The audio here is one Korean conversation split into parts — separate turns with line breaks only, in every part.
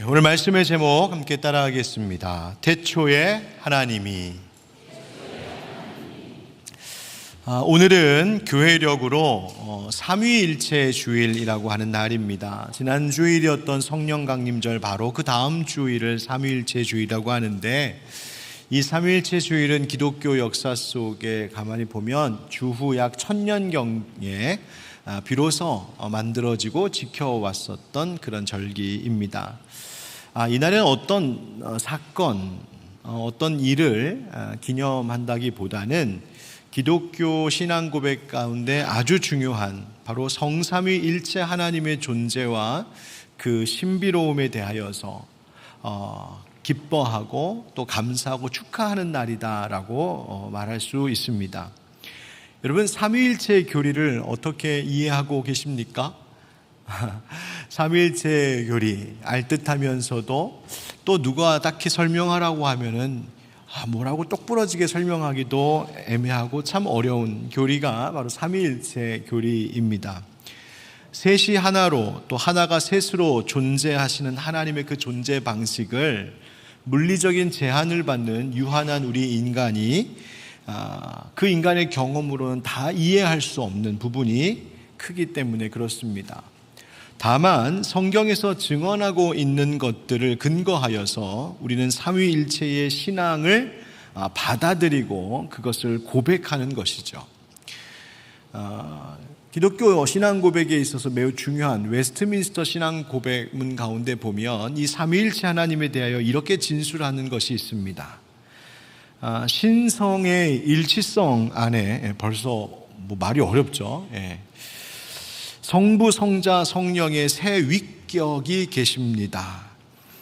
오늘 말씀의 제목 함께 따라하겠습니다. 태초에 하나님이. 오늘은 교회력으로 삼위일체 주일이라고 하는 날입니다. 지난 주일이었던 성령 강림절 바로 그 다음 주일을 삼위일체 주일이라고 하는데, 이 삼위일체 주일은 기독교 역사 속에 가만히 보면 주후 약 1000년경에 비로소 만들어지고 지켜왔었던 그런 절기입니다. 이날에는 어떤 사건, 어떤 일을 기념한다기보다는 기독교 신앙 고백 가운데 아주 중요한 바로 성삼위일체 하나님의 존재와 그 신비로움에 대하여서 기뻐하고 또 감사하고 축하하는 날이다라고 말할 수 있습니다. 여러분, 삼위일체의 교리를 어떻게 이해하고 계십니까? 삼위일체 교리 알듯하면서도 또 누가 딱히 설명하라고 하면은 뭐라고 똑부러지게 설명하기도 애매하고 참 어려운 교리가 바로 삼위일체 교리입니다. 셋이 하나로 또 하나가 셋으로 존재하시는 하나님의 그 존재 방식을 물리적인 제한을 받는 유한한 우리 인간이 그 인간의 경험으로는 다 이해할 수 없는 부분이 크기 때문에 그렇습니다. 다만 성경에서 증언하고 있는 것들을 근거하여서 우리는 삼위일체의 신앙을 받아들이고 그것을 고백하는 것이죠. 기독교 신앙 고백에 있어서 매우 중요한 웨스트민스터 신앙 고백문 가운데 보면 이 삼위일체 하나님에 대하여 이렇게 진술하는 것이 있습니다. 신성의 일치성 안에 벌써 말이 어렵죠. 성부, 성자, 성령의 세 위격이 계십니다.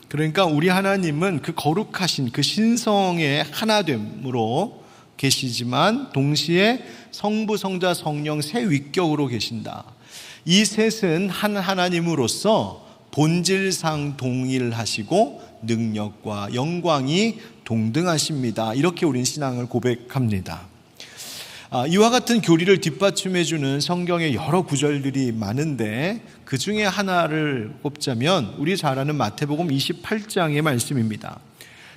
그러니까 우리 하나님은 그 거룩하신 그 신성의 하나됨으로 계시지만 동시에 성부, 성자, 성령 세 위격으로 계신다. 이 셋은 한 하나님으로서 본질상 동일하시고 능력과 영광이 동등하십니다. 이렇게 우리는 신앙을 고백합니다. 이와 같은 교리를 뒷받침해주는 성경의 여러 구절들이 많은데 그 중에 하나를 꼽자면 우리 잘 아는 마태복음 28장의 말씀입니다.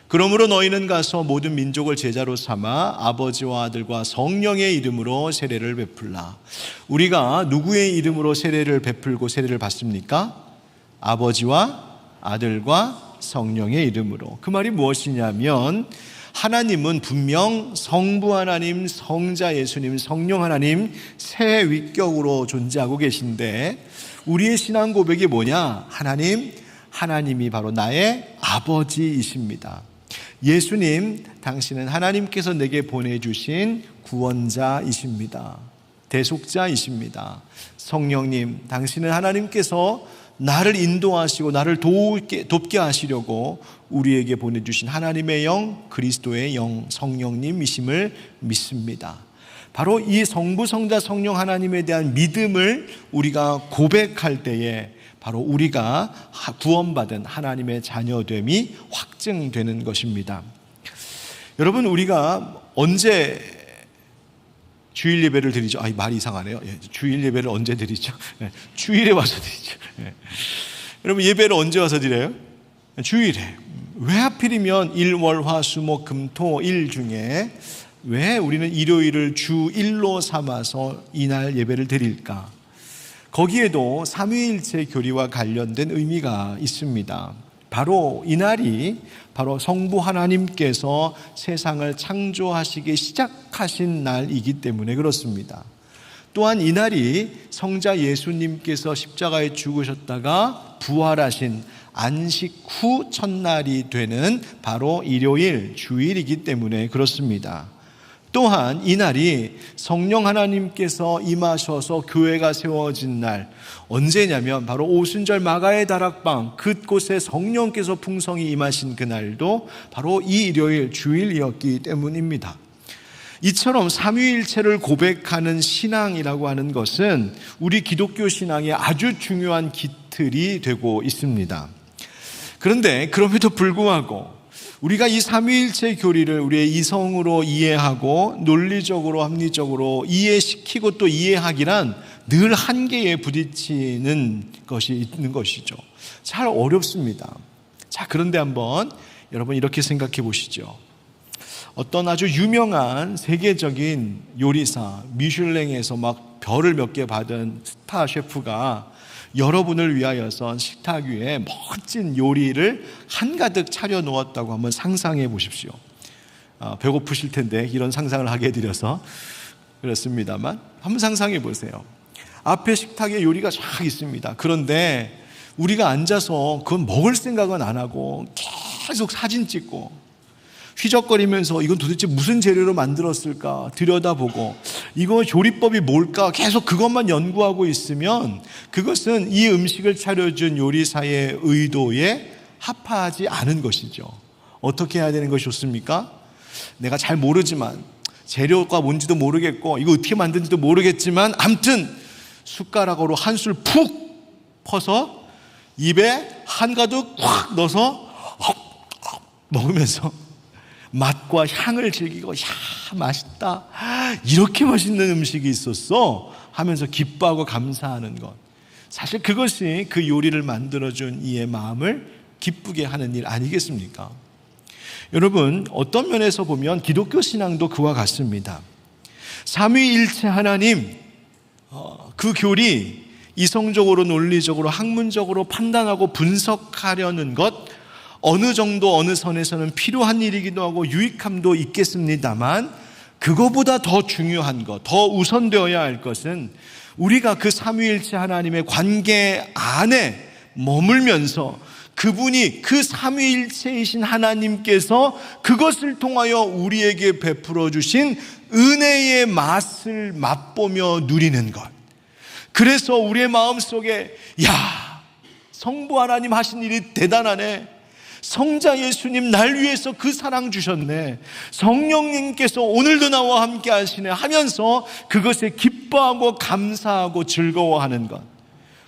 그러므로 너희는 가서 모든 민족을 제자로 삼아 아버지와 아들과 성령의 이름으로 세례를 베풀라. 우리가 누구의 이름으로 세례를 베풀고 세례를 받습니까? 아버지와 아들과 성령의 이름으로. 그 말이 무엇이냐면 하나님은 분명 성부 하나님, 성자 예수님, 성령 하나님 세 위격으로 존재하고 계신데 우리의 신앙 고백이 뭐냐? 하나님이 바로 나의 아버지이십니다. 예수님, 당신은 하나님께서 내게 보내주신 구원자이십니다. 대속자이십니다. 성령님, 당신은 하나님께서 나를 인도하시고 나를 돕게 하시려고 우리에게 보내주신 하나님의 영, 그리스도의 영, 성령님이심을 믿습니다. 바로 이 성부, 성자, 성령 하나님에 대한 믿음을 우리가 고백할 때에 바로 우리가 구원받은 하나님의 자녀됨이 확증되는 것입니다. 여러분, 우리가 언제 주일 예배를 드리죠? 말이 이상하네요. 주일 예배를 언제 드리죠? 주일에 와서 드리죠. 여러분, 예배를 언제 와서 드려요? 주일에. 왜 하필이면 일, 월, 화, 수, 목, 금, 토, 일 중에 왜 우리는 일요일을 주일로 삼아서 이날 예배를 드릴까? 거기에도 삼위일체 교리와 관련된 의미가 있습니다. 바로 이날이 바로 성부 하나님께서 세상을 창조하시기 시작하신 날이기 때문에 그렇습니다. 또한 이날이 성자 예수님께서 십자가에 죽으셨다가 부활하신 안식 후 첫날이 되는 바로 일요일, 주일이기 때문에 그렇습니다. 또한 이날이 성령 하나님께서 임하셔서 교회가 세워진 날, 언제냐면 바로 오순절 마가의 다락방, 그곳에 성령께서 풍성히 임하신 그날도 바로 이 일요일, 주일이었기 때문입니다. 이처럼 삼위일체를 고백하는 신앙이라고 하는 것은 우리 기독교 신앙의 아주 중요한 기틀이 되고 있습니다. 그런데 그럼에도 불구하고 우리가 이 삼위일체 교리를 우리의 이성으로 이해하고 논리적으로 합리적으로 이해시키고 또 이해하기란 늘 한계에 부딪히는 것이 있는 것이죠. 잘 어렵습니다. 그런데 한번 여러분 이렇게 생각해 보시죠. 어떤 아주 유명한 세계적인 요리사, 미슐랭에서 막 별을 몇 개 받은 스타 셰프가 여러분을 위하여서 식탁 위에 멋진 요리를 한가득 차려 놓았다고 한번 상상해 보십시오. 배고프실 텐데 이런 상상을 하게 해드려서 그렇습니다만 한번 상상해 보세요. 앞에 식탁에 요리가 쫙 있습니다. 그런데 우리가 앉아서 그건 먹을 생각은 안 하고 계속 사진 찍고 휘적거리면서 이건 도대체 무슨 재료로 만들었을까 들여다보고 이거 조리법이 뭘까 계속 그것만 연구하고 있으면 그것은 이 음식을 차려준 요리사의 의도에 합하지 않은 것이죠. 어떻게 해야 되는 것이 좋습니까? 내가 잘 모르지만 재료가 뭔지도 모르겠고 이거 어떻게 만든지도 모르겠지만 아무튼 숟가락으로 한 술 푹 퍼서 입에 한가득 꽉 넣어서 먹으면서 맛과 향을 즐기고 야 맛있다 이렇게 맛있는 음식이 있었어 하면서 기뻐하고 감사하는 것, 사실 그것이 그 요리를 만들어준 이의 마음을 기쁘게 하는 일 아니겠습니까? 여러분 어떤 면에서 보면 기독교 신앙도 그와 같습니다. 삼위일체 하나님 그 교리 이성적으로 논리적으로 학문적으로 판단하고 분석하려는 것 어느 정도 어느 선에서는 필요한 일이기도 하고 유익함도 있겠습니다만 그거보다 더 중요한 것, 더 우선되어야 할 것은 우리가 그 삼위일체 하나님의 관계 안에 머물면서 그분이 그 삼위일체이신 하나님께서 그것을 통하여 우리에게 베풀어 주신 은혜의 맛을 맛보며 누리는 것. 그래서 우리의 마음속에 야 성부 하나님 하신 일이 대단하네, 성자 예수님 날 위해서 그 사랑 주셨네, 성령님께서 오늘도 나와 함께 하시네 하면서 그것에 기뻐하고 감사하고 즐거워하는 것,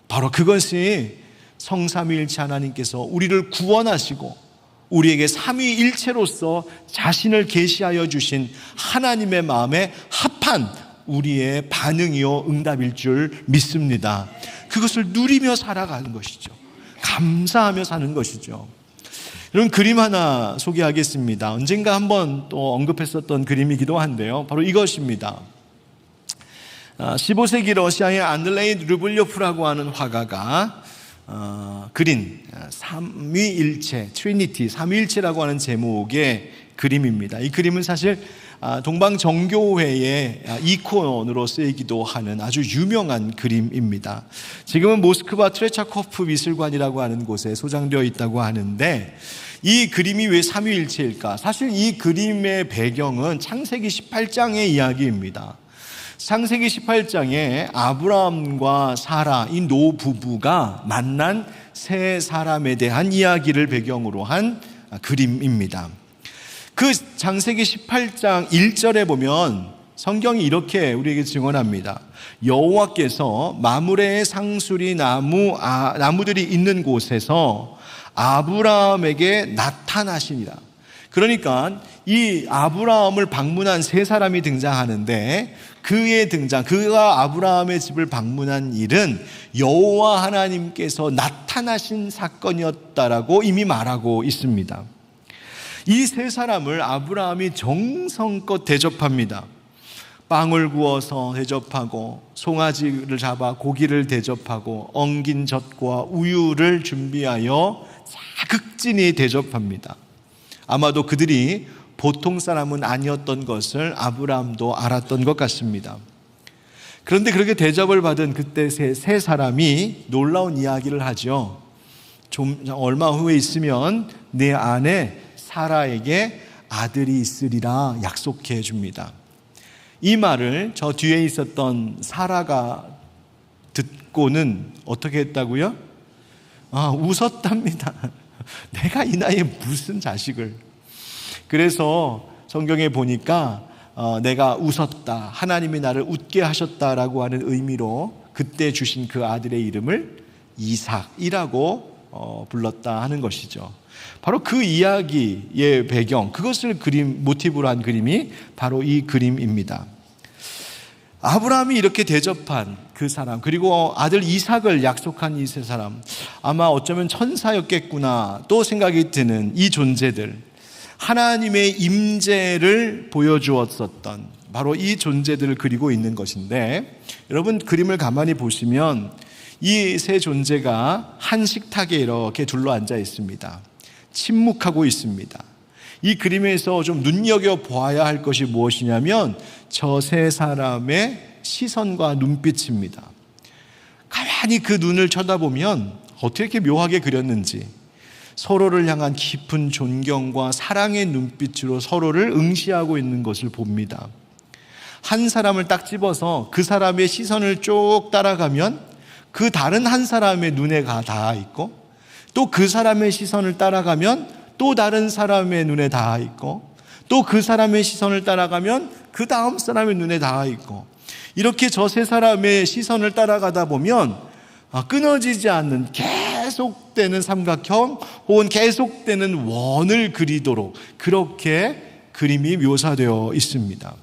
바로 그것이 성삼위일체 하나님께서 우리를 구원하시고 우리에게 삼위일체로서 자신을 계시하여 주신 하나님의 마음에 합한 우리의 반응이요 응답일 줄 믿습니다. 그것을 누리며 살아가는 것이죠. 감사하며 사는 것이죠. 이런 그림 하나 소개하겠습니다. 언젠가 한번 또 언급했었던 그림이기도 한데요, 바로 이것입니다. 15세기 러시아의 안드레이 르블요프라고 하는 화가가 그린 삼위일체, 트리니티, 삼위일체라고 하는 제목의 그림입니다. 이 그림은 사실 동방정교회의 이콘으로 쓰이기도 하는 아주 유명한 그림입니다. 지금은 모스크바 트레차코프 미술관이라고 하는 곳에 소장되어 있다고 하는데, 이 그림이 왜 삼위일체일까? 사실 이 그림의 배경은 창세기 18장의 이야기입니다. 창세기 18장에 아브라함과 사라 이 노 부부가 만난 세 사람에 대한 이야기를 배경으로 한 그림입니다. 그 창세기 18장 1절에 보면 성경이 이렇게 우리에게 증언합니다. 여호와께서 마므레의 상수리 나무들이 있는 곳에서 아브라함에게 나타나시니라. 그러니까 이 아브라함을 방문한 세 사람이 등장하는데, 그의 등장, 그가 아브라함의 집을 방문한 일은 여호와 하나님께서 나타나신 사건이었다라고 이미 말하고 있습니다. 이 세 사람을 아브라함이 정성껏 대접합니다. 빵을 구워서 대접하고, 송아지를 잡아 고기를 대접하고, 엉긴 젖과 우유를 준비하여 자극진히 대접합니다. 아마도 그들이 보통 사람은 아니었던 것을 아브라함도 알았던 것 같습니다. 그런데 그렇게 대접을 받은 그때 세 사람이 놀라운 이야기를 하죠. 좀 얼마 후에 있으면 내 아내 사라에게 아들이 있으리라 약속해 줍니다. 이 말을 저 뒤에 있었던 사라가 듣고는 어떻게 했다고요? 웃었답니다. 내가 이 나이에 무슨 자식을. 그래서 성경에 보니까 내가 웃었다, 하나님이 나를 웃게 하셨다라고 하는 의미로 그때 주신 그 아들의 이름을 이삭이라고 불렀다 하는 것이죠. 바로 그 이야기의 배경, 그것을 모티브로 한 그림이 바로 이 그림입니다. 아브라함이 이렇게 대접한 그 사람, 그리고 아들 이삭을 약속한 이 세 사람, 아마 어쩌면 천사였겠구나 또 생각이 드는 이 존재들, 하나님의 임재를 보여주었었던 바로 이 존재들을 그리고 있는 것인데, 여러분 그림을 가만히 보시면 이 세 존재가 한 식탁에 이렇게 둘러앉아 있습니다. 침묵하고 있습니다. 이 그림에서 좀 눈여겨보아야 할 것이 무엇이냐면 저 세 사람의 시선과 눈빛입니다. 가만히 그 눈을 쳐다보면 어떻게 이렇게 묘하게 그렸는지, 서로를 향한 깊은 존경과 사랑의 눈빛으로 서로를 응시하고 있는 것을 봅니다. 한 사람을 딱 집어서 그 사람의 시선을 쭉 따라가면 그 다른 한 사람의 눈에 닿아 있고, 또 그 사람의 시선을 따라가면 또 다른 사람의 눈에 닿아 있고, 또 그 사람의 시선을 따라가면 그 다음 사람의 눈에 닿아 있고, 이렇게 저 세 사람의 시선을 따라가다 보면 끊어지지 않는 계속되는 삼각형 혹은 계속되는 원을 그리도록 그렇게 그림이 묘사되어 있습니다.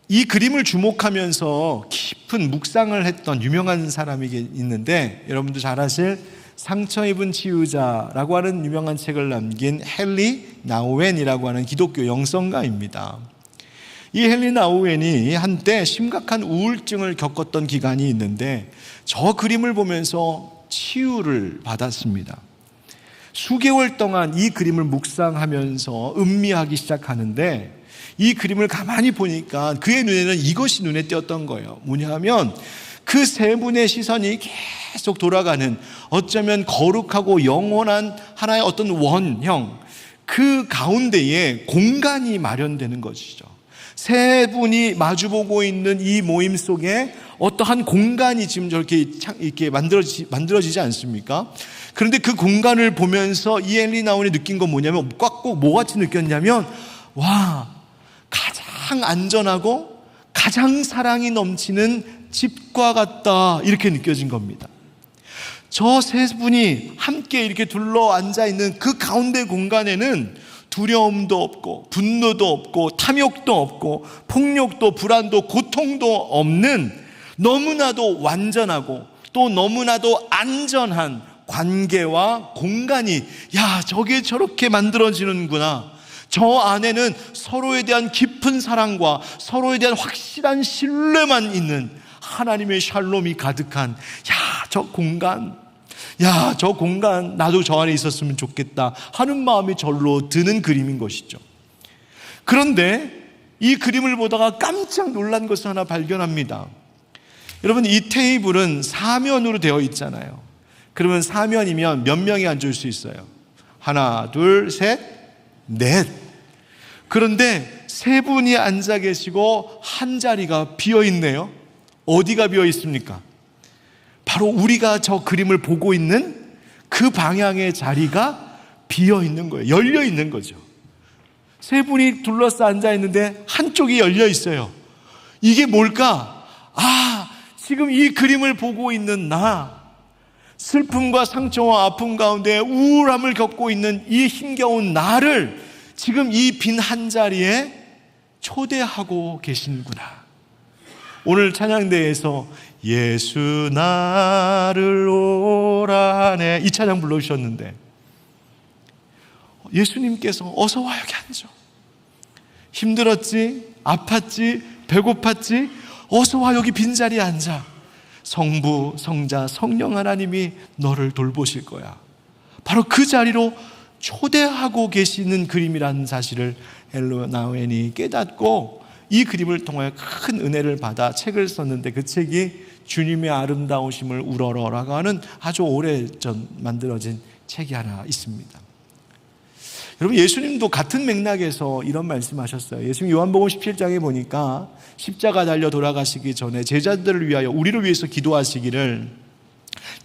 이 그림을 주목하면서 깊은 묵상을 했던 유명한 사람이 있는데, 여러분도 잘 아실 상처 입은 치유자라고 하는 유명한 책을 남긴 헨리 나우엔이라고 하는 기독교 영성가입니다. 이 헨리 나우엔이 한때 심각한 우울증을 겪었던 기간이 있는데 저 그림을 보면서 치유를 받았습니다. 수개월 동안 이 그림을 묵상하면서 음미하기 시작하는데, 이 그림을 가만히 보니까 그의 눈에는 이것이 눈에 띄었던 거예요. 뭐냐면 그 세 분의 시선이 계속 돌아가는, 어쩌면 거룩하고 영원한 하나의 어떤 원형, 그 가운데에 공간이 마련되는 것이죠. 세 분이 마주보고 있는 이 모임 속에 어떠한 공간이 지금 저렇게 이렇게 만들어지지 않습니까? 그런데 그 공간을 보면서 이 헨리 나우엔이 느낀 건 뭐냐면, 꼭 뭐같이 느꼈냐면, 와, 가장 안전하고 가장 사랑이 넘치는 집과 같다, 이렇게 느껴진 겁니다. 저 세 분이 함께 이렇게 둘러 앉아 있는 그 가운데 공간에는 두려움도 없고 분노도 없고 탐욕도 없고 폭력도 불안도 고통도 없는, 너무나도 완전하고 또 너무나도 안전한 관계와 공간이, 야, 저게 저렇게 만들어지는구나. 저 안에는 서로에 대한 깊은 사랑과 서로에 대한 확실한 신뢰만 있는 하나님의 샬롬이 가득한, 저 공간 나도 저 안에 있었으면 좋겠다 하는 마음이 절로 드는 그림인 것이죠. 그런데 이 그림을 보다가 깜짝 놀란 것을 하나 발견합니다. 여러분, 이 테이블은 사면으로 되어 있잖아요. 그러면 사면이면 몇 명이 앉을 수 있어요? 하나, 둘, 셋, 넷. 그런데 세 분이 앉아 계시고 한 자리가 비어 있네요. 어디가 비어 있습니까? 바로 우리가 저 그림을 보고 있는 그 방향의 자리가 비어 있는 거예요. 열려 있는 거죠. 세 분이 둘러싸 앉아 있는데 한쪽이 열려 있어요. 이게 뭘까? 지금 이 그림을 보고 있는 나, 슬픔과 상처와 아픔 가운데 우울함을 겪고 있는 이 힘겨운 나를 지금 이 빈 한 자리에 초대하고 계시는구나. 오늘 찬양대에서 예수 나를 오라네, 이 찬양 불러주셨는데, 예수님께서 어서 와, 여기 앉아. 힘들었지? 아팠지? 배고팠지? 어서 와, 여기 빈자리에 앉아. 성부, 성자, 성령 하나님이 너를 돌보실 거야. 바로 그 자리로 초대하고 계시는 그림이라는 사실을 헨리 나우엔이 깨닫고 이 그림을 통하여 큰 은혜를 받아 책을 썼는데, 그 책이 주님의 아름다우심을 우러러라고 하는 아주 오래전 만들어진 책이 하나 있습니다. 여러분, 예수님도 같은 맥락에서 이런 말씀하셨어요. 예수님 요한복음 17장에 보니까 십자가 달려 돌아가시기 전에 제자들을 위하여, 우리를 위해서 기도하시기를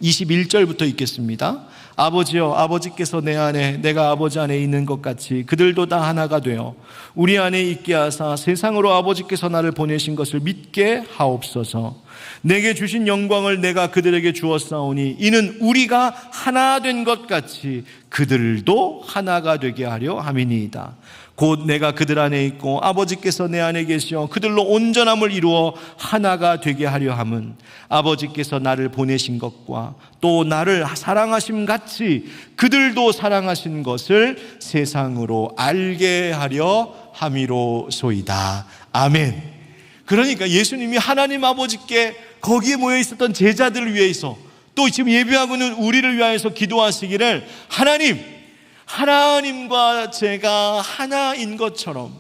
21절부터 읽겠습니다. 아버지여, 아버지께서 내 안에 내가 아버지 안에 있는 것 같이 그들도 다 하나가 되어 우리 안에 있게 하사 세상으로 아버지께서 나를 보내신 것을 믿게 하옵소서. 내게 주신 영광을 내가 그들에게 주었사오니 이는 우리가 하나 된 것 같이 그들도 하나가 되게 하려 함이니이다. 곧 내가 그들 안에 있고 아버지께서 내 안에 계시어 그들로 온전함을 이루어 하나가 되게 하려 함은 아버지께서 나를 보내신 것과 또 나를 사랑하심 같이 그들도 사랑하신 것을 세상으로 알게 하려 함이로소이다. 아멘. 그러니까 예수님이 하나님 아버지께 거기에 모여 있었던 제자들을 위해서 또 지금 예배하고 있는 우리를 위하여서 기도하시기를 하나님과 제가 하나인 것처럼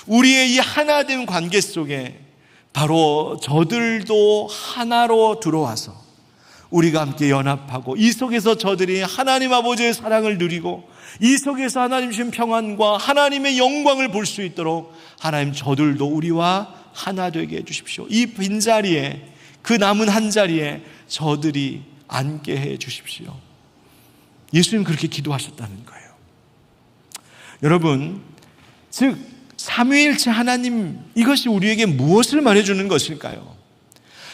우리의 이 하나된 관계 속에 바로 저들도 하나로 들어와서 우리가 함께 연합하고 이 속에서 저들이 하나님 아버지의 사랑을 누리고 이 속에서 하나님 주신 평안과 하나님의 영광을 볼 수 있도록 하나님 저들도 우리와 하나 되게 해주십시오. 이 빈자리에 그 남은 한 자리에 저들이 앉게 해 주십시오. 예수님 그렇게 기도하셨다는 거예요. 여러분, 즉 삼위일체 하나님, 이것이 우리에게 무엇을 말해주는 것일까요?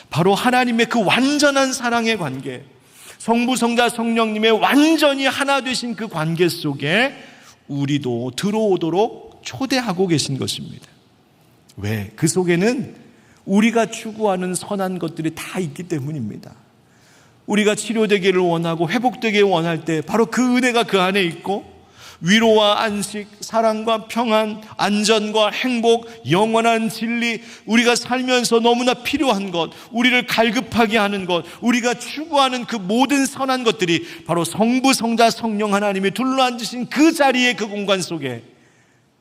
바로 하나님의 그 완전한 사랑의 관계, 성부, 성자, 성령님의 완전히 하나 되신 그 관계 속에 우리도 들어오도록 초대하고 계신 것입니다. 왜? 그 속에는 우리가 추구하는 선한 것들이 다 있기 때문입니다. 우리가 치료되기를 원하고 회복되기를 원할 때 바로 그 은혜가 그 안에 있고 위로와 안식, 사랑과 평안, 안전과 행복, 영원한 진리, 우리가 살면서 너무나 필요한 것, 우리를 갈급하게 하는 것, 우리가 추구하는 그 모든 선한 것들이 바로 성부, 성자, 성령 하나님이 둘러앉으신 그 자리에 그 공간 속에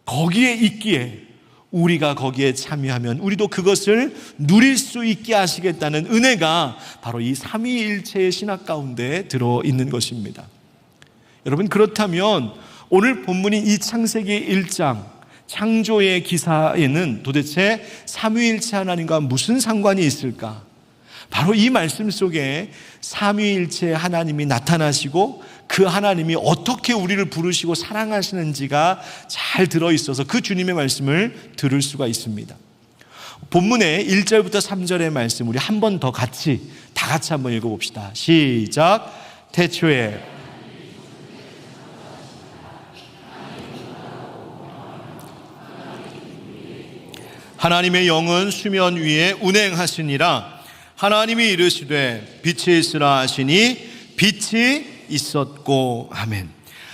거기에 있기에 우리가 거기에 참여하면 우리도 그것을 누릴 수 있게 하시겠다는 은혜가 바로 이 삼위일체의 신학 가운데 들어있는 것입니다. 여러분, 그렇다면 오늘 본문인 이 창세기 1장 창조의 기사에는 도대체 삼위일체 하나님과 무슨 상관이 있을까? 바로 이 말씀 속에 삼위일체 하나님이 나타나시고 그 하나님이 어떻게 우리를 부르시고 사랑하시는지가 잘 들어있어서 그 주님의 말씀을 들을 수가 있습니다. 본문의 1절부터 3절의 말씀 우리 한 번 더 다 같이 한번 읽어봅시다. 시작. 태초에 하나님의 영은 수면 위에 운행하시니라. 하나님이 이르시되 빛이 있으라 하시니 빛이 있었고. 아멘.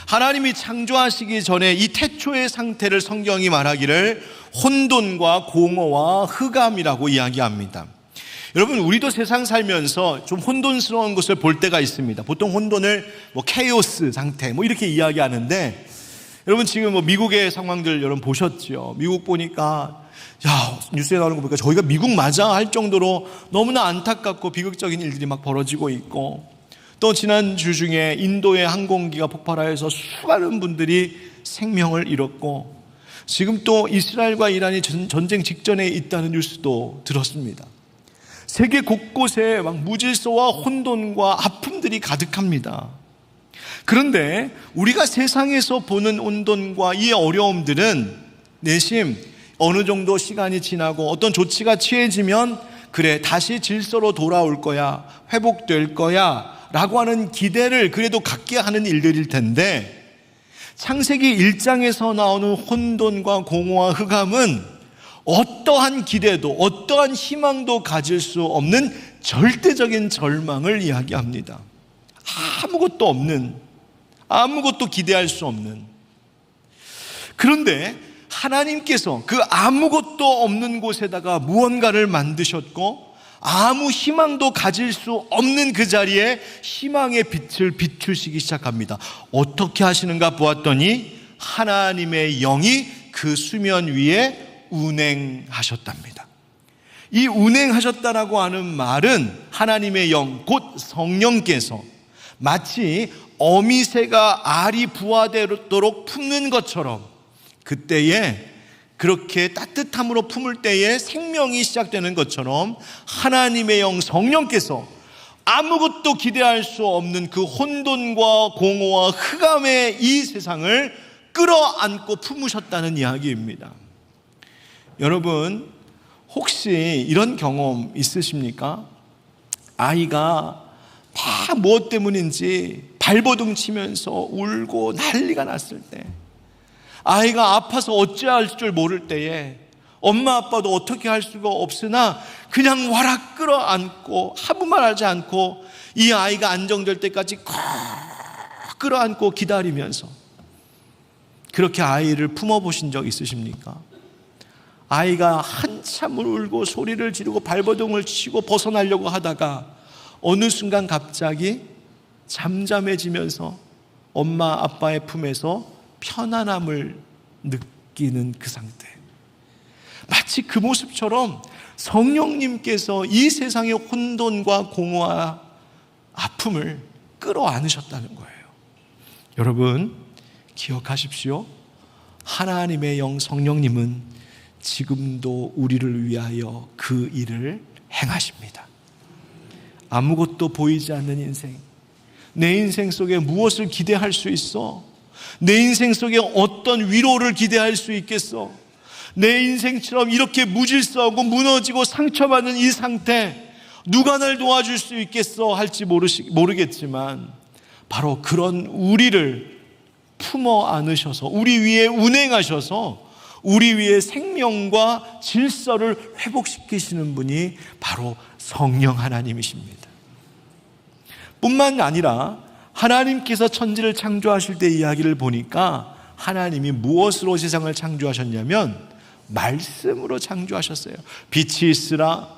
하나님이 창조하시기 전에 이 태초의 상태를 성경이 말하기를 혼돈과 공허와 흑암이라고 이야기합니다. 여러분, 우리도 세상 살면서 좀 혼돈스러운 것을 볼 때가 있습니다. 보통 혼돈을 케이오스 상태 이렇게 이야기하는데, 여러분 지금 미국의 상황들 여러분 보셨죠? 미국 보니까 뉴스에 나오는 거 보니까 저희가 미국 맞아 할 정도로 너무나 안타깝고 비극적인 일들이 막 벌어지고 있고, 또 지난주 중에 인도의 항공기가 폭발하여서 수많은 분들이 생명을 잃었고, 지금 또 이스라엘과 이란이 전쟁 직전에 있다는 뉴스도 들었습니다. 세계 곳곳에 막 무질서와 혼돈과 아픔들이 가득합니다. 그런데 우리가 세상에서 보는 혼돈과 이 어려움들은 내심 어느 정도 시간이 지나고 어떤 조치가 취해지면 그래 다시 질서로 돌아올 거야, 회복될 거야 라고 하는 기대를 그래도 갖게 하는 일들일 텐데, 창세기 1장에서 나오는 혼돈과 공허와 흑암은 어떠한 기대도 어떠한 희망도 가질 수 없는 절대적인 절망을 이야기합니다. 아무것도 없는, 아무것도 기대할 수 없는. 그런데 하나님께서 그 아무것도 없는 곳에다가 무언가를 만드셨고 아무 희망도 가질 수 없는 그 자리에 희망의 빛을 비추시기 시작합니다. 어떻게 하시는가 보았더니 하나님의 영이 그 수면 위에 운행하셨답니다. 이 운행하셨다라고 하는 말은 하나님의 영, 곧 성령께서 마치 어미새가 알이 부화되도록 품는 것처럼 그때에 그렇게 따뜻함으로 품을 때에 생명이 시작되는 것처럼 하나님의 영 성령께서 아무것도 기대할 수 없는 그 혼돈과 공허와 흑암의 이 세상을 끌어안고 품으셨다는 이야기입니다. 여러분, 혹시 이런 경험 있으십니까? 아이가 막 무엇 때문인지 발버둥 치면서 울고 난리가 났을 때, 아이가 아파서 어찌할 줄 모를 때에 엄마 아빠도 어떻게 할 수가 없으나 그냥 와락 끌어안고 아무 말 하지 않고 이 아이가 안정될 때까지 꼭 끌어안고 기다리면서 그렇게 아이를 품어보신 적 있으십니까? 아이가 한참을 울고 소리를 지르고 발버둥을 치고 벗어나려고 하다가 어느 순간 갑자기 잠잠해지면서 엄마 아빠의 품에서 편안함을 느끼는 그 상태, 마치 그 모습처럼 성령님께서 이 세상의 혼돈과 공허와 아픔을 끌어안으셨다는 거예요. 여러분 기억하십시오. 하나님의 영 성령님은 지금도 우리를 위하여 그 일을 행하십니다. 아무것도 보이지 않는 인생, 내 인생 속에 무엇을 기대할 수 있어? 내 인생 속에 어떤 위로를 기대할 수 있겠어? 내 인생처럼 이렇게 무질서하고 무너지고 상처받는 이 상태, 누가 날 도와줄 수 있겠어 할지 모르겠지만 바로 그런 우리를 품어 안으셔서 우리 위에 운행하셔서 우리 위에 생명과 질서를 회복시키시는 분이 바로 성령 하나님이십니다. 뿐만 아니라 하나님께서 천지를 창조하실 때 이야기를 보니까 하나님이 무엇으로 세상을 창조하셨냐면 말씀으로 창조하셨어요. 빛이 있으라,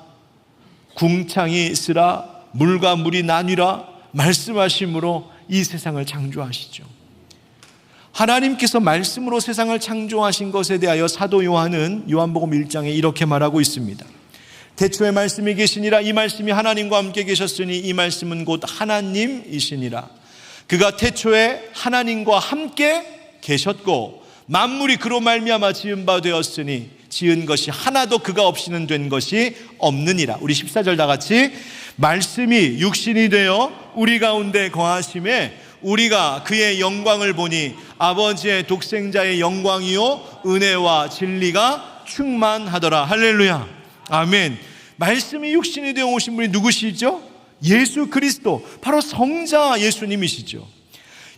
궁창이 있으라, 물과 물이 나뉘라 말씀하심으로 이 세상을 창조하시죠. 하나님께서 말씀으로 세상을 창조하신 것에 대하여 사도 요한은 요한복음 1장에 이렇게 말하고 있습니다. 태초에 말씀이 계시니라. 이 말씀이 하나님과 함께 계셨으니 이 말씀은 곧 하나님이시니라. 그가 태초에 하나님과 함께 계셨고 만물이 그로 말미암아 지은 바 되었으니 지은 것이 하나도 그가 없이는 된 것이 없느니라. 우리 14절 다 같이, 말씀이 육신이 되어 우리 가운데 거하심에 우리가 그의 영광을 보니 아버지의 독생자의 영광이요 은혜와 진리가 충만하더라. 할렐루야, 아멘. 말씀이 육신이 되어 오신 분이 누구시죠? 예수 그리스도, 바로 성자 예수님이시죠.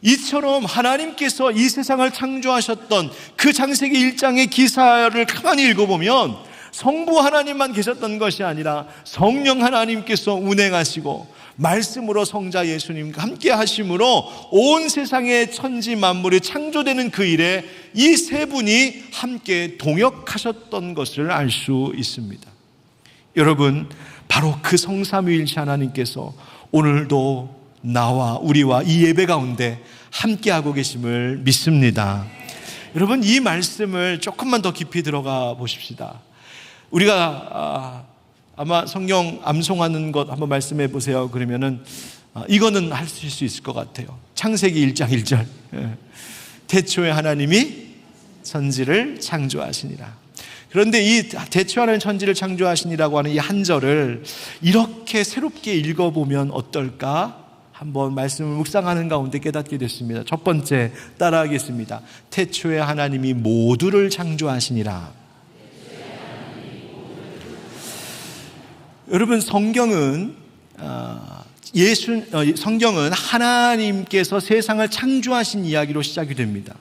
이처럼 하나님께서 이 세상을 창조하셨던 그 창세기 1장의 기사를 가만히 읽어보면 성부 하나님만 계셨던 것이 아니라 성령 하나님께서 운행하시고 말씀으로 성자 예수님과 함께 하심으로 온 세상의 천지 만물이 창조되는 그 일에 이 세 분이 함께 동역하셨던 것을 알 수 있습니다. 여러분, 바로 그 성삼위일체 하나님께서 오늘도 나와 우리와 이 예배 가운데 함께하고 계심을 믿습니다. 여러분, 이 말씀을 조금만 더 깊이 들어가 보십시다. 우리가 아마 성경 암송하는 것 한번 말씀해 보세요. 그러면은 이거는 하실 수 있을 것 같아요. 창세기 1장 1절, 태초에 하나님이 천지를 창조하시니라. 그런데 이 대초하는 천지를 창조하시니라고 하는 이 한 절을 이렇게 새롭게 읽어보면 어떨까? 한번 말씀을 묵상하는 가운데 깨닫게 됐습니다. 첫 번째, 따라하겠습니다. 태초에 하나님이 모두를 창조하시니라. 여러분, 성경은 하나님께서 세상을 창조하신 이야기로 시작이 됩니다.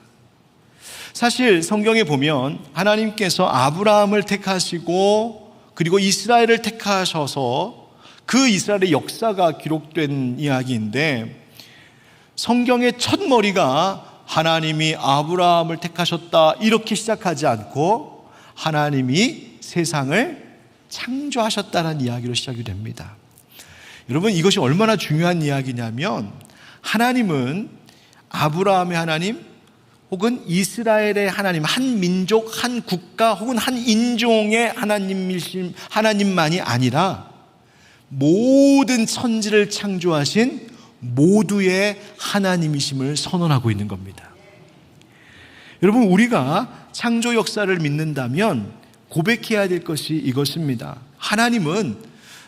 사실 성경에 보면 하나님께서 아브라함을 택하시고 그리고 이스라엘을 택하셔서 그 이스라엘의 역사가 기록된 이야기인데, 성경의 첫 머리가 하나님이 아브라함을 택하셨다 이렇게 시작하지 않고 하나님이 세상을 창조하셨다는 이야기로 시작이 됩니다. 여러분, 이것이 얼마나 중요한 이야기냐면 하나님은 아브라함의 하나님 혹은 이스라엘의 하나님, 한 민족, 한 국가 혹은 한 인종의 하나님만이 아니라 모든 천지를 창조하신 모두의 하나님이심을 선언하고 있는 겁니다. 여러분, 우리가 창조 역사를 믿는다면 고백해야 될 것이 이것입니다. 하나님은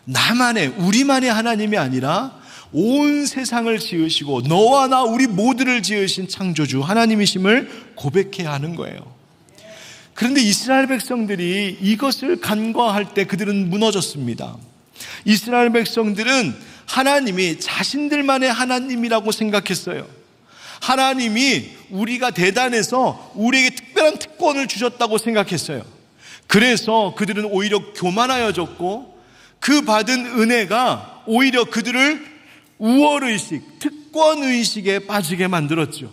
나만의, 우리만의 하나님이 아니라 온 세상을 지으시고 너와 나 우리 모두를 지으신 창조주 하나님이심을 고백해야 하는 거예요. 그런데 이스라엘 백성들이 이것을 간과할 때 그들은 무너졌습니다. 이스라엘 백성들은 하나님이 자신들만의 하나님이라고 생각했어요. 하나님이 우리가 대단해서 우리에게 특별한 특권을 주셨다고 생각했어요. 그래서 그들은 오히려 교만하여졌고 그 받은 은혜가 오히려 그들을 우월의식, 특권의식에 빠지게 만들었죠.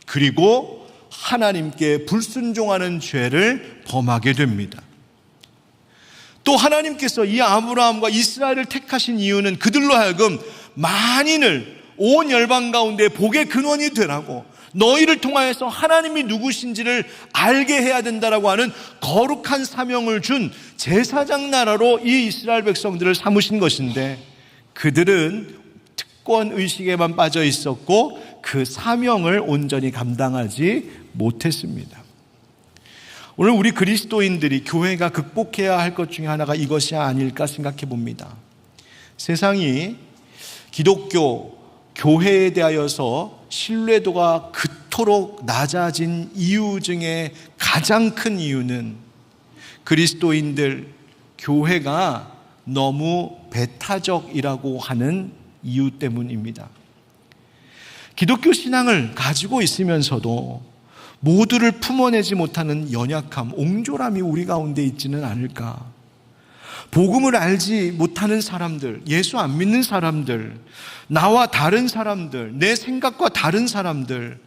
그리고 하나님께 불순종하는 죄를 범하게 됩니다. 또 하나님께서 이 아브라함과 이스라엘을 택하신 이유는 그들로 하여금 만인을 온 열방 가운데 복의 근원이 되라고, 너희를 통하여서 하나님이 누구신지를 알게 해야 된다라고 하는 거룩한 사명을 준 제사장 나라로 이 이스라엘 백성들을 삼으신 것인데, 그들은 특권의식에만 빠져 있었고 그 사명을 온전히 감당하지 못했습니다. 오늘 우리 그리스도인들이 교회가 극복해야 할 것 중에 하나가 이것이 아닐까 생각해 봅니다. 세상이 기독교 교회에 대하여서 신뢰도가 그토록 낮아진 이유 중에 가장 큰 이유는 그리스도인들 교회가 너무 배타적이라고 하는 이유 때문입니다. 기독교 신앙을 가지고 있으면서도 모두를 품어내지 못하는 연약함, 옹졸함이 우리 가운데 있지는 않을까. 복음을 알지 못하는 사람들, 예수 안 믿는 사람들, 나와 다른 사람들, 내 생각과 다른 사람들,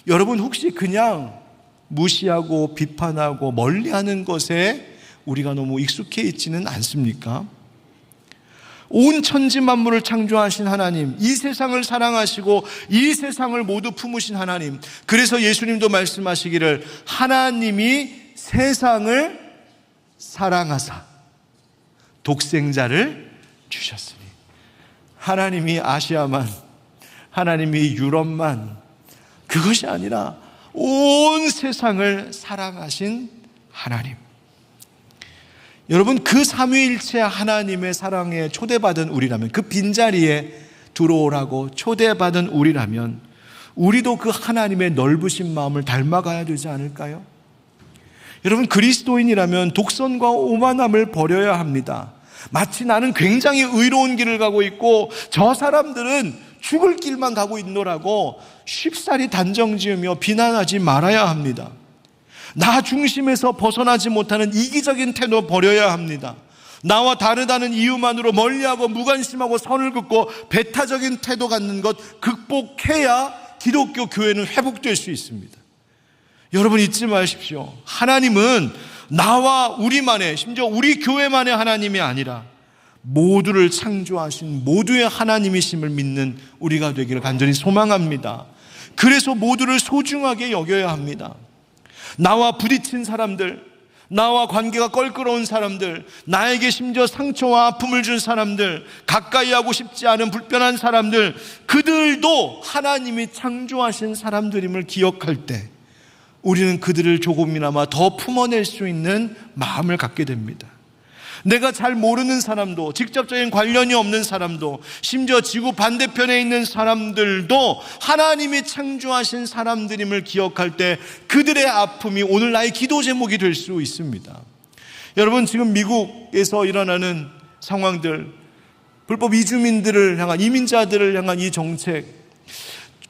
여러분 혹시 그냥 무시하고 비판하고 멀리하는 것에 우리가 너무 익숙해 있지는 않습니까? 온 천지 만물을 창조하신 하나님, 이 세상을 사랑하시고 이 세상을 모두 품으신 하나님, 그래서 예수님도 말씀하시기를 하나님이 세상을 사랑하사 독생자를 주셨으니, 하나님이 아시아만, 하나님이 유럽만, 그것이 아니라 온 세상을 사랑하신 하나님. 여러분, 그 삼위일체 하나님의 사랑에 초대받은 우리라면, 그 빈자리에 들어오라고 초대받은 우리라면 우리도 그 하나님의 넓으신 마음을 닮아가야 되지 않을까요? 여러분, 그리스도인이라면 독선과 오만함을 버려야 합니다. 마치 나는 굉장히 의로운 길을 가고 있고 저 사람들은 죽을 길만 가고 있노라고 쉽사리 단정지으며 비난하지 말아야 합니다. 나 중심에서 벗어나지 못하는 이기적인 태도 버려야 합니다. 나와 다르다는 이유만으로 멀리하고 무관심하고 선을 긋고 배타적인 태도 갖는 것 극복해야 기독교 교회는 회복될 수 있습니다. 여러분, 잊지 마십시오. 하나님은 나와 우리만의, 심지어 우리 교회만의 하나님이 아니라 모두를 창조하신 모두의 하나님이심을 믿는 우리가 되기를 간절히 소망합니다. 그래서 모두를 소중하게 여겨야 합니다. 나와 부딪힌 사람들, 나와 관계가 껄끄러운 사람들, 나에게 심지어 상처와 아픔을 준 사람들, 가까이 하고 싶지 않은 불편한 사람들, 그들도 하나님이 창조하신 사람들임을 기억할 때 우리는 그들을 조금이나마 더 품어낼 수 있는 마음을 갖게 됩니다. 내가 잘 모르는 사람도, 직접적인 관련이 없는 사람도, 심지어 지구 반대편에 있는 사람들도 하나님이 창조하신 사람들임을 기억할 때 그들의 아픔이 오늘 나의 기도 제목이 될 수 있습니다. 여러분, 지금 미국에서 일어나는 상황들, 불법 이주민들을 향한, 이민자들을 향한 이 정책,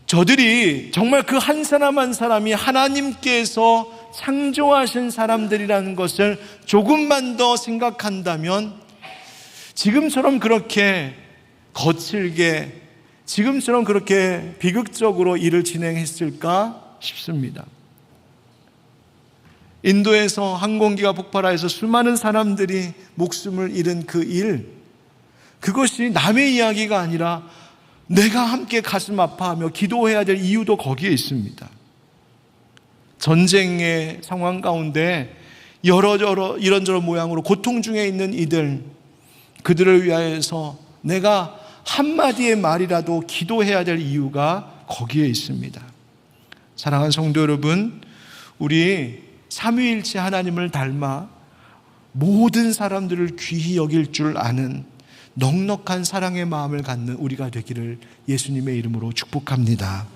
저들이 정말 그 한 사람 한 사람이 하나님께서 창조하신 사람들이라는 것을 조금만 더 생각한다면 지금처럼 그렇게 거칠게, 지금처럼 그렇게 비극적으로 일을 진행했을까 싶습니다. 인도에서 항공기가 폭발해서 수많은 사람들이 목숨을 잃은 그 일, 그것이 남의 이야기가 아니라 내가 함께 가슴 아파하며 기도해야 될 이유도 거기에 있습니다. 전쟁의 상황 가운데 이런저런 모양으로 고통 중에 있는 이들, 그들을 위하여서 내가 한마디의 말이라도 기도해야 될 이유가 거기에 있습니다. 사랑하는 성도 여러분, 우리 삼위일체 하나님을 닮아 모든 사람들을 귀히 여길 줄 아는 넉넉한 사랑의 마음을 갖는 우리가 되기를 예수님의 이름으로 축복합니다.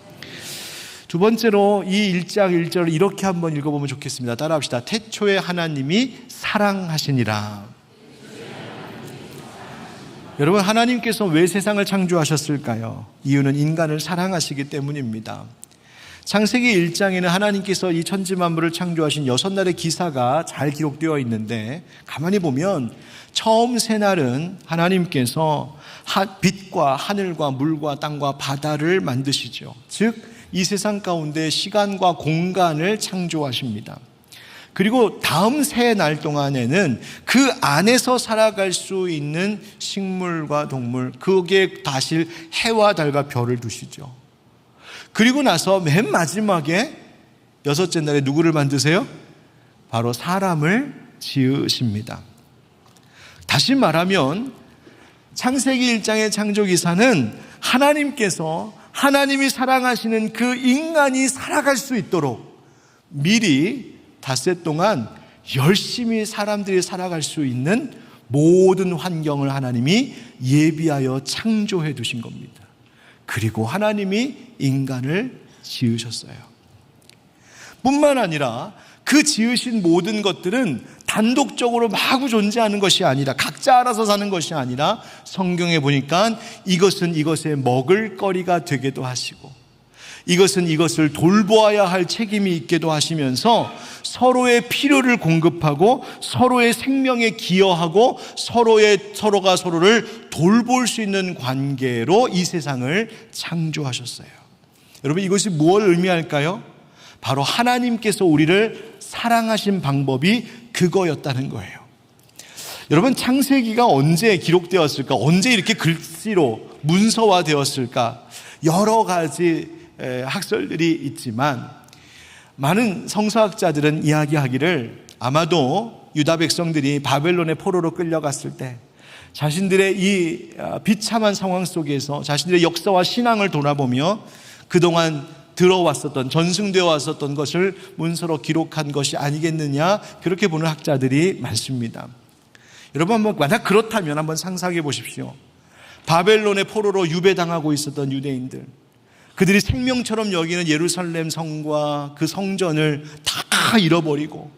두 번째로 이 1장 1절을 이렇게 한번 읽어보면 좋겠습니다. 따라합시다. 태초에 하나님이 사랑하시니라. 여러분, 하나님께서 왜 세상을 창조하셨을까요? 이유는 인간을 사랑하시기 때문입니다. 창세기 1장에는 하나님께서 이 천지 만물을 창조하신 6날의 기사가 잘 기록되어 있는데, 가만히 보면 처음 세 날은 하나님께서 빛과 하늘과 물과 땅과 바다를 만드시죠. 즉 이 세상 가운데 시간과 공간을 창조하십니다. 그리고 다음 세 날 동안에는 그 안에서 살아갈 수 있는 식물과 동물, 거기에 다실 해와 달과 별을 두시죠. 그리고 나서 맨 마지막에 여섯째 날에 누구를 만드세요? 바로 사람을 지으십니다. 다시 말하면 창세기 1장의 창조기사는 하나님께서 하나님이 사랑하시는 그 인간이 살아갈 수 있도록 미리 닷새 동안 열심히 사람들이 살아갈 수 있는 모든 환경을 하나님이 예비하여 창조해 두신 겁니다. 그리고 하나님이 인간을 지으셨어요. 뿐만 아니라 그 지으신 모든 것들은 단독적으로 마구 존재하는 것이 아니라, 각자 알아서 사는 것이 아니라, 성경에 보니까 이것은 이것의 먹을거리가 되게도 하시고, 이것은 이것을 돌보아야 할 책임이 있게도 하시면서 서로의 필요를 공급하고 서로의 생명에 기여하고 서로가 서로를 돌볼 수 있는 관계로 이 세상을 창조하셨어요. 여러분, 이것이 무엇을 의미할까요? 바로 하나님께서 우리를 사랑하신 방법이 그거였다는 거예요. 여러분, 창세기가 언제 기록되었을까? 언제 이렇게 글씨로 문서화되었을까? 여러 가지 학설들이 있지만, 많은 성서학자들은 이야기하기를 아마도 유다 백성들이 바벨론의 포로로 끌려갔을 때 자신들의 이 비참한 상황 속에서 자신들의 역사와 신앙을 돌아보며 그동안 들어왔었던, 전승되어 왔었던 것을 문서로 기록한 것이 아니겠느냐, 그렇게 보는 학자들이 많습니다. 여러분, 한번 만약 그렇다면 한번 상상해 보십시오. 바벨론의 포로로 유배당하고 있었던 유대인들, 그들이 생명처럼 여기는 예루살렘 성과 그 성전을 다 잃어버리고,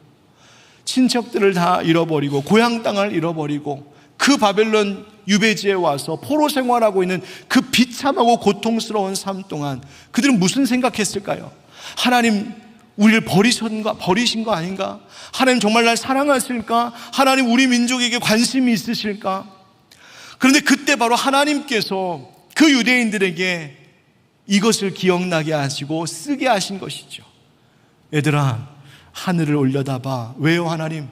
친척들을 다 잃어버리고, 고향 땅을 잃어버리고, 그 바벨론 유배지에 와서 포로 생활하고 있는 그 비참하고 고통스러운 삶 동안 그들은 무슨 생각했을까요? 하나님, 우리를 버리신 거 아닌가? 하나님 정말 날 사랑하실까? 하나님 우리 민족에게 관심이 있으실까? 그런데 그때 바로 하나님께서 그 유대인들에게 이것을 기억나게 하시고 쓰게 하신 것이죠. 얘들아, 하늘을 올려다봐. 왜요 하나님?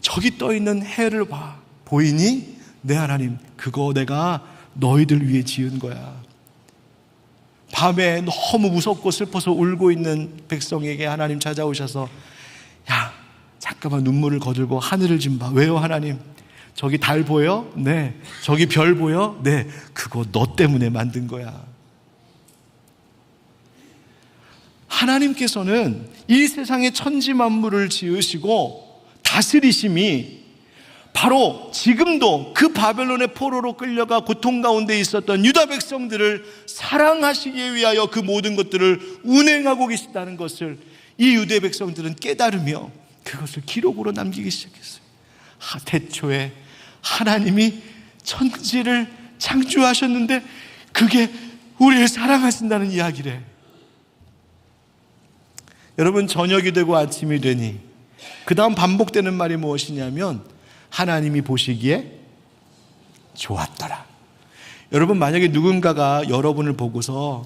저기 떠있는 해를 봐. 보이니? 내 하나님, 그거 내가 너희들 위해 지은 거야. 밤에 너무 무섭고 슬퍼서 울고 있는 백성에게 하나님 찾아오셔서, 야, 잠깐만 눈물을 거들고 하늘을 좀 봐. 왜요 하나님? 저기 달 보여? 네. 저기 별 보여? 네. 그거 너 때문에 만든 거야. 하나님께서는 이 세상의 천지 만물을 지으시고 다스리심이 바로 지금도 그 바벨론의 포로로 끌려가 고통 가운데 있었던 유다 백성들을 사랑하시기 위하여 그 모든 것들을 운행하고 계시다는 것을 이 유대 백성들은 깨달으며 그것을 기록으로 남기기 시작했어요. 태초에 하나님이 천지를 창조하셨는데 그게 우리를 사랑하신다는 이야기래. 여러분, 저녁이 되고 아침이 되니 그 다음 반복되는 말이 무엇이냐면 하나님이 보시기에 좋았더라. 여러분, 만약에 누군가가 여러분을 보고서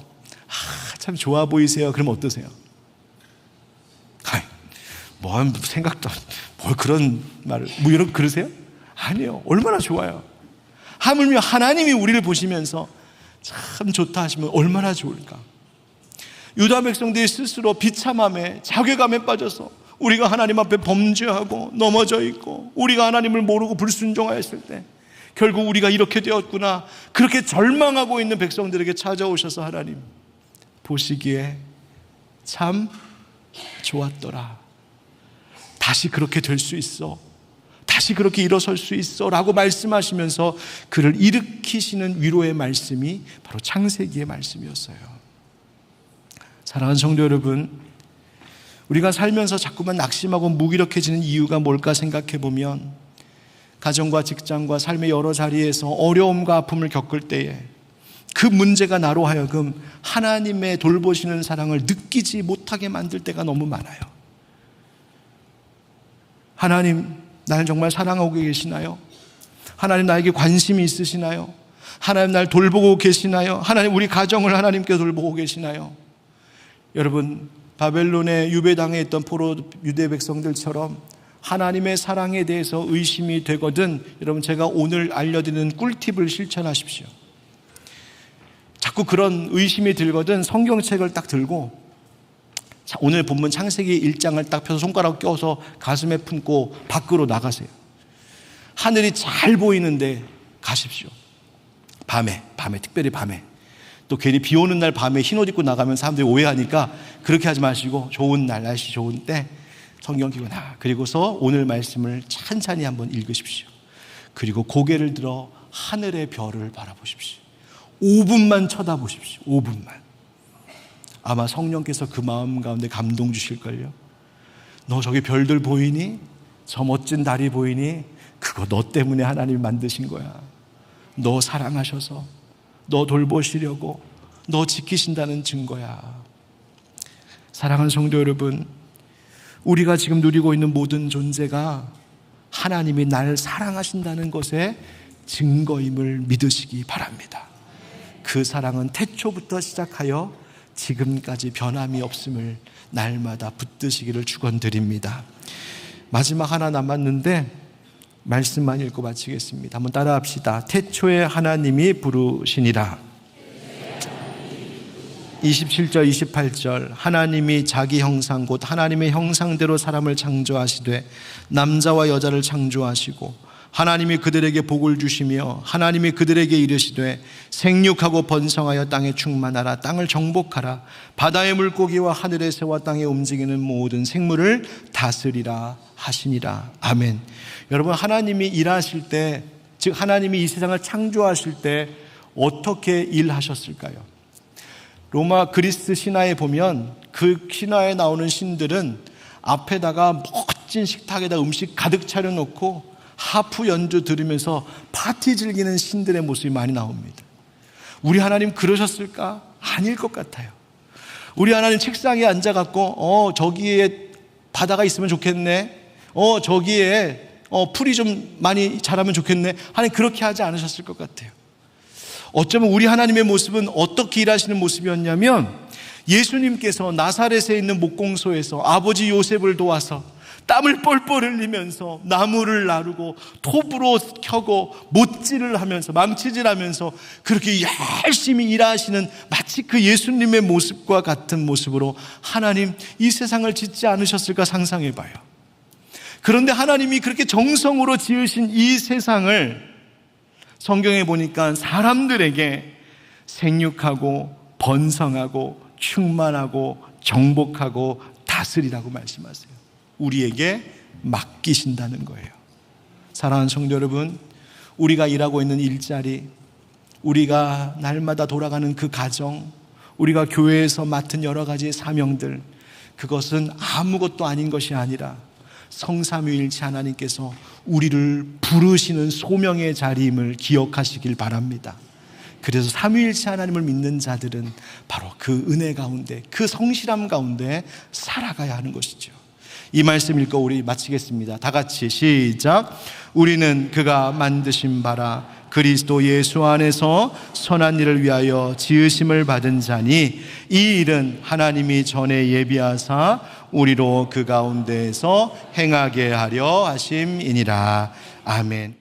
참 좋아 보이세요. 그러면 어떠세요? 뭐 생각도 뭘 그런 말을 이런 그러세요? 아니요. 얼마나 좋아요. 하물며 하나님이 우리를 보시면서 참 좋다 하시면 얼마나 좋을까. 유다 백성들이 스스로 비참함에 자괴감에 빠져서 우리가 하나님 앞에 범죄하고 넘어져 있고 우리가 하나님을 모르고 불순종하였을 때 결국 우리가 이렇게 되었구나, 그렇게 절망하고 있는 백성들에게 찾아오셔서 하나님 보시기에 참 좋았더라. 다시 그렇게 될 수 있어. 다시 그렇게 일어설 수 있어 라고 말씀하시면서 그를 일으키시는 위로의 말씀이 바로 창세기의 말씀이었어요. 사랑하는 성도 여러분, 우리가 살면서 자꾸만 낙심하고 무기력해지는 이유가 뭘까 생각해 보면 가정과 직장과 삶의 여러 자리에서 어려움과 아픔을 겪을 때에 그 문제가 나로 하여금 하나님의 돌보시는 사랑을 느끼지 못하게 만들 때가 너무 많아요. 하나님, 날 정말 사랑하고 계시나요? 하나님, 나에게 관심이 있으시나요? 하나님, 날 돌보고 계시나요? 하나님, 우리 가정을 하나님께 돌보고 계시나요? 여러분, 바벨론의 유배당에 있던 포로 유대 백성들처럼 하나님의 사랑에 대해서 의심이 되거든 여러분, 제가 오늘 알려드리는 꿀팁을 실천하십시오. 자꾸 그런 의심이 들거든 성경책을 딱 들고 오늘 본문 창세기 1장을 딱 펴서 손가락 껴서 가슴에 품고 밖으로 나가세요. 하늘이 잘 보이는데 가십시오. 밤에 특별히 밤에. 또 괜히 비 오는 날 밤에 흰 옷 입고 나가면 사람들이 오해하니까 그렇게 하지 마시고 좋은 날, 날씨 좋은 때 성경 끼고 그리고서 오늘 말씀을 찬찬히 한번 읽으십시오. 그리고 고개를 들어 하늘의 별을 바라보십시오. 5분만 쳐다보십시오. 5분만. 아마 성령께서 그 마음 가운데 감동 주실걸요. 너 저기 별들 보이니? 저 멋진 달이 보이니? 그거 너 때문에 하나님이 만드신 거야. 너 사랑하셔서, 너 돌보시려고, 너 지키신다는 증거야. 사랑하는 성도 여러분, 우리가 지금 누리고 있는 모든 존재가 하나님이 나를 사랑하신다는 것의 증거임을 믿으시기 바랍니다. 그 사랑은 태초부터 시작하여 지금까지 변함이 없음을 날마다 붙드시기를 축원드립니다. 마지막 하나 남았는데 말씀만 읽고 마치겠습니다. 한번 따라합시다. 태초에 하나님이 부르시니라. 27절 28절 하나님이 자기 형상 곧 하나님의 형상대로 사람을 창조하시되 남자와 여자를 창조하시고 하나님이 그들에게 복을 주시며 하나님이 그들에게 이르시되 생육하고 번성하여 땅에 충만하라. 땅을 정복하라. 바다의 물고기와 하늘의 새와 땅에 움직이는 모든 생물을 다스리라 하시니라. 아멘. 여러분, 하나님이 일하실 때, 즉 하나님이 이 세상을 창조하실 때 어떻게 일하셨을까요? 로마 그리스 신화에 보면 그 신화에 나오는 신들은 앞에다가 멋진 식탁에다 음식 가득 차려놓고 하프 연주 들으면서 파티 즐기는 신들의 모습이 많이 나옵니다. 우리 하나님 그러셨을까? 아닐 것 같아요. 우리 하나님 책상에 앉아갖고 저기에 바다가 있으면 좋겠네, 저기에 풀이 좀 많이 자라면 좋겠네, 하나님 그렇게 하지 않으셨을 것 같아요. 어쩌면 우리 하나님의 모습은 어떻게 일하시는 모습이었냐면 예수님께서 나사렛에 있는 목공소에서 아버지 요셉을 도와서 땀을 뻘뻘 흘리면서 나무를 나르고 톱으로 켜고 못질을 하면서 망치질하면서 그렇게 열심히 일하시는 마치 그 예수님의 모습과 같은 모습으로 하나님 이 세상을 짓지 않으셨을까 상상해봐요. 그런데 하나님이 그렇게 정성으로 지으신 이 세상을 성경에 보니까 사람들에게 생육하고 번성하고 충만하고 정복하고 다스리라고 말씀하세요. 우리에게 맡기신다는 거예요. 사랑하는 성도 여러분, 우리가 일하고 있는 일자리, 우리가 날마다 돌아가는 그 가정, 우리가 교회에서 맡은 여러 가지 사명들, 그것은 아무것도 아닌 것이 아니라 성삼위일체 하나님께서 우리를 부르시는 소명의 자리임을 기억하시길 바랍니다. 그래서 삼위일체 하나님을 믿는 자들은 바로 그 은혜 가운데, 그 성실함 가운데 살아가야 하는 것이죠. 이 말씀 읽고 우리 마치겠습니다. 다 같이 시작. 우리는 그가 만드신 바라 그리스도 예수 안에서 선한 일을 위하여 지으심을 받은 자니 이 일은 하나님이 전에 예비하사 우리로 그 가운데에서 행하게 하려 하심이니라. 아멘.